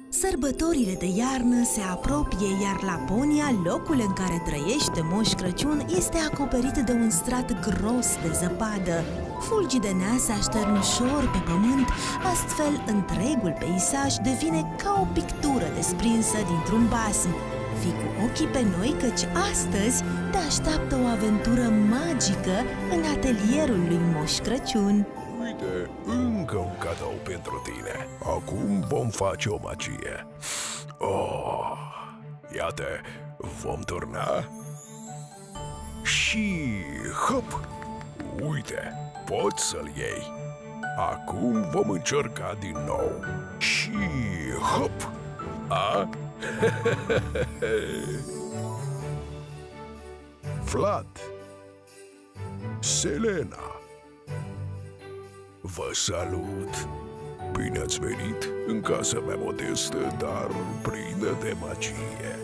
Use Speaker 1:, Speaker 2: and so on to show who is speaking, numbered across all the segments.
Speaker 1: Sărbătorile de iarnă se apropie, iar Laponia, locul în care trăiește Moș Crăciun, este acoperit de un strat gros de zăpadă. Fulgii de nea se aștern ușor pe pământ, astfel întregul peisaj devine ca o pictură desprinsă dintr-un basm. Fii cu ochii pe noi, căci astăzi te așteaptă o aventură magică în atelierul lui Moș Crăciun.
Speaker 2: Uite, încă un cadou pentru tine. Acum vom face o magie. Oh, iată, vom turna și hop! Uite, poți să-l iei. Acum vom încerca din nou. Și hop! A? Vlad, Selena, vă salut! Bine ați venit în casa mea modestă, dar plină de magie.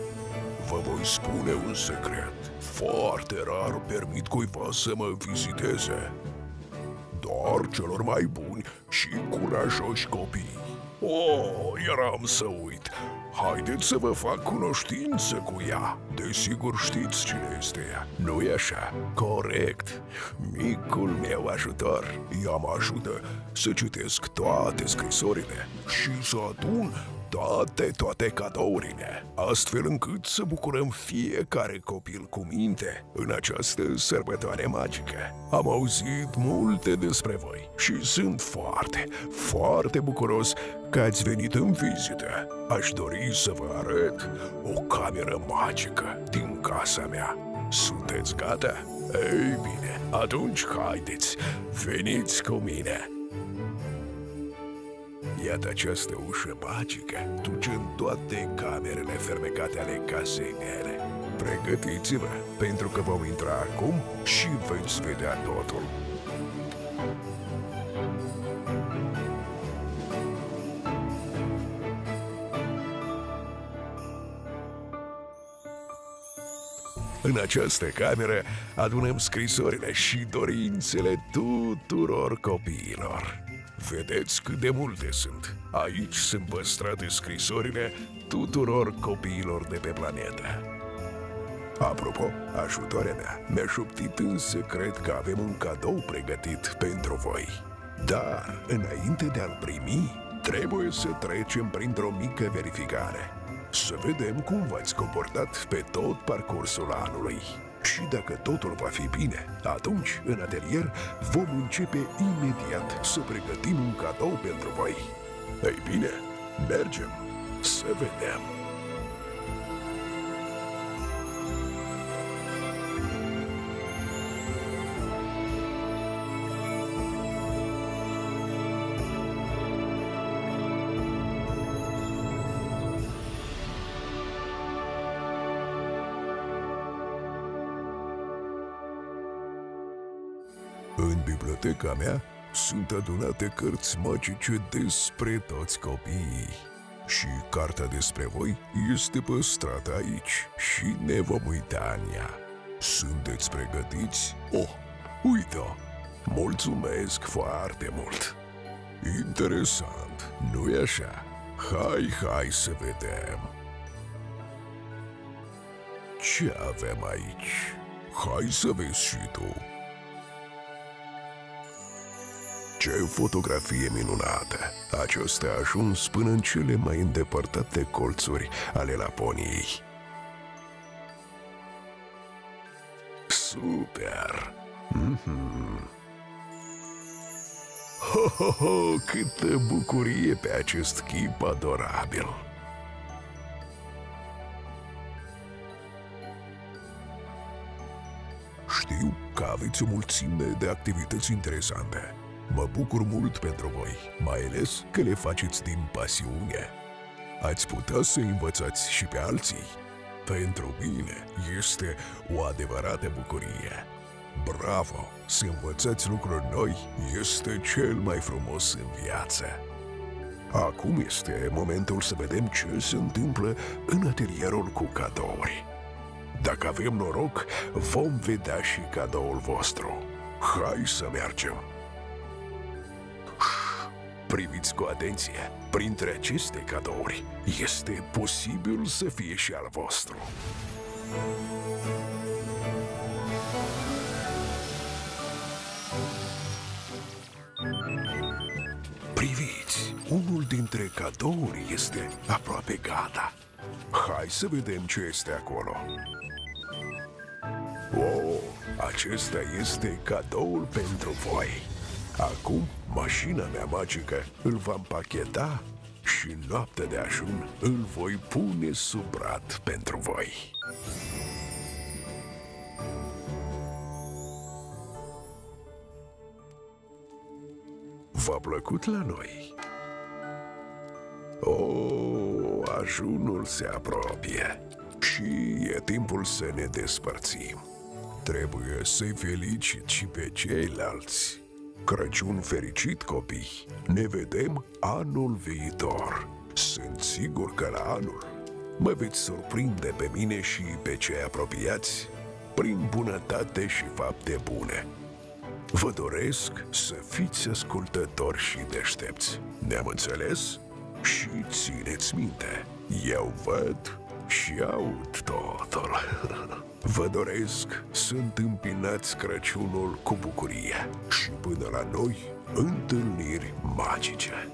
Speaker 2: Vă voi spune un secret. Foarte rar permit cuiva să mă viziteze. Doar celor mai buni și curajoși copii. Oh, eram să uit. Haideți să vă fac cunoștință cu ea. Desigur știți cine este ea, nu-i așa? Corect. Micul meu ajutor. Ea mă ajută să citesc toate scrisorile și să adun toate cadourile, astfel încât să bucurăm fiecare copil cu minte în această sărbătoare magică. Am auzit multe despre voi și sunt foarte bucuros că ați venit în vizită. Aș dori să vă arăt o cameră magică din casa mea. Sunteți gata? Ei bine, atunci haideți, veniți cu mine! Iată această ușă magică duce în toate camerele fermecate ale casei mele. Pregătiți-vă, pentru că vom intra acum și veți vedea totul. În această cameră adunăm scrisorile și dorințele tuturor copiilor. Vedeți cât de multe sunt. Aici sunt păstrate scrisorile tuturor copiilor de pe planetă. Apropo, ajutoarea mea mi-a șoptit în secret că avem un cadou pregătit pentru voi. Dar, înainte de a-l primi, trebuie să trecem printr-o mică verificare. Să vedem cum v-ați comportat pe tot parcursul anului. Și dacă totul va fi bine, atunci, în atelier, vom începe imediat să pregătim un cadou pentru voi. Ei bine, mergem să vedem. În biblioteca mea sunt adunate cărți magice despre toți copiii. Și cartea despre voi este păstrată aici și ne vom uita în ea. Sunteți pregătiți? Oh, uite-o! Mulțumesc foarte mult! Interesant, nu-i așa? Hai să vedem! Ce avem aici? Hai să vezi și tu! Ce fotografie minunată! Aceasta a ajuns până în cele mai îndepărtate colțuri ale Laponiei. Super! Ho, câtă bucurie pe acest chip adorabil! Știu că aveți o mulțime de activități interesante. Mă bucur mult pentru voi, mai ales că le faceți din pasiune. Ați putea să învățați și pe alții. Pentru mine este o adevărată bucurie. Bravo! Să învățați lucruri noi este cel mai frumos în viață. Acum este momentul să vedem ce se întâmplă în atelierul cu cadouri. Dacă avem noroc, vom vedea și cadoul vostru. Hai să mergem! Priviți cu atenție, printre aceste cadouri este posibil să fie și al vostru. Priviți, unul dintre cadouri este aproape gata. Hai să vedem ce este acolo. Oh, acesta este cadoul pentru voi. Acum, mașina mea magică îl va împacheta și noaptea de ajun îl voi pune sub brad pentru voi. V-a plăcut la noi? Oh, ajunul se apropie și e timpul să ne despărțim. Trebuie să-i felicit și pe ceilalți. Crăciun fericit, copii! Ne vedem anul viitor. Sunt sigur că la anul mă veți surprinde pe mine și pe cei apropiați prin bunătate și fapte bune. Vă doresc să fiți ascultători și deștepți. Ne-am înțeles? Și țineți minte, eu văd și aud totul. Vă doresc să întâmpinați Crăciunul cu bucurie și până la noi, întâlniri magice.